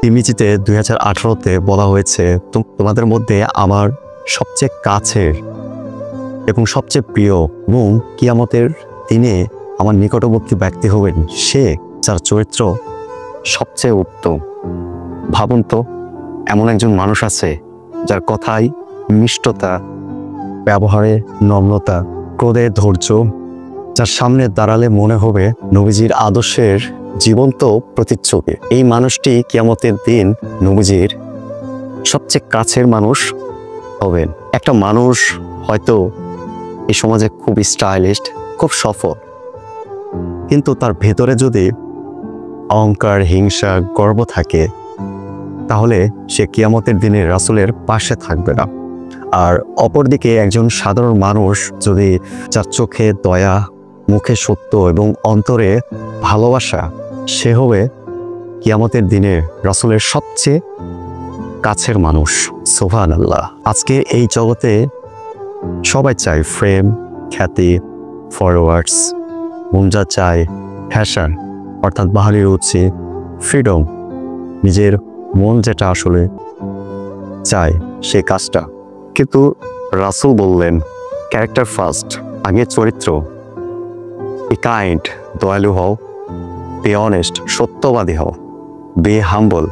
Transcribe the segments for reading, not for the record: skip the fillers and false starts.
তিরমিজিতে 2018-তে বলা হয়েছে, তোমাদের মধ্যে আমার সবচেয়ে কাছের এবং সবচেয়ে প্রিয় এবং কিয়ামতের দিনে আমার নিকটবর্তী ব্যক্তি হবেন সে যার চরিত্র সবচেয়ে উত্তম। ভাবুন তো, এমন একজন মানুষ আছে যার কথায় মিষ্টতা, ব্যবহারে নম্রতা, ক্রোধে ধৈর্য, যার সামনে দাঁড়ালে মনে হবে নবীজির আদর্শের জীবন্ত প্রতিচ্ছবি। এই মানুষটি কিয়ামতের দিন নবীজির সবচেয়ে কাছের মানুষ হবেন। একটা মানুষ হয়তো এই সমাজে খুব স্টাইলিশ, খুব সফল, কিন্তু তার ভেতরে যদি অহংকার, হিংসা, গর্ব থাকে, তাহলে সে কিয়ামতের দিনে রাসূলের পাশে থাকবে না। আর অপরদিকে একজন সাধারণ মানুষ যদি, যার চোখে দয়া, মুখে সত্য এবং অন্তরে ভালোবাসা, সে হবে কিয়ামতের দিনে রাসূলের সবচেয়ে কাছের মানুষ। সুবহানাল্লাহ। আজকে এই জগতে সবাই চায় ফ্রেম, খ্যাতি, ফলোয়ার্স, মঞ্জা চায় ফ্যাশন, অর্থাৎ বাহারি রুচি, ফ্রিডম, নিজের মন যেটা আসলে চায় সেই কাজটা। কিন্তু রাসূল বললেন ক্যারেক্টার ফার্স্ট, আগে চরিত্র। বি কাইন্ড, দয়ালু হও। বি অনেস্ট, সত্যবাদী হও। বি হাম্বল,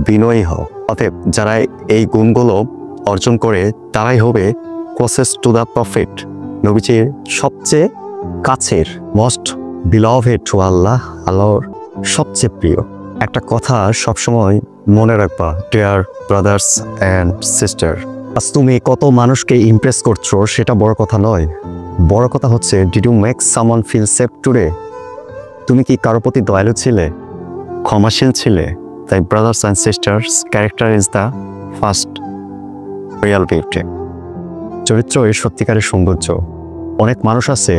বিনয়ী হও। অতএব যারা এই গুণগুলো অর্জন করে তারাই হবে ক্লোজেস্ট টু দ্য প্রফেট, নবীজির সবচেয়ে কাছের, মোস্ট বিলভেড টু আল্লাহ, আল্লাহর সবচেয়ে প্রিয়। একটা কথা সবসময় মনে রাখবা, ডিয়ার ব্রাদার্স অ্যান্ড সিস্টার, আজ তুমি কত মানুষকে ইমপ্রেস করছো সেটা বড় কথা নয়। বড় কথা হচ্ছে, did you make someone feel safe today? তুমি কি কারো প্রতি দয়ালু ছিলে, ক্ষমাশীল ছিলে? তাই brothers and sisters, character is the first real beauty. চরিত্র এর সত্যিকারের সৌন্দর্য। অনেক মানুষ আছে,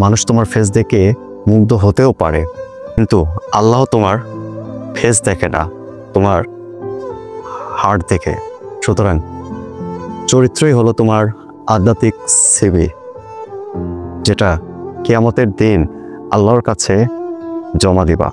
মানুষ তোমার ফেস দেখে মুগ্ধ হতেও পারে, কিন্তু আল্লাহ তোমার ফেস দেখে না, তোমার হার্ট দেখে। সুতরাং চরিত্রই হলো তোমার আধ্যাত্মিক সিভি, যেটা কিয়ামতের দিন আল্লাহর কাছে জমা দিবা।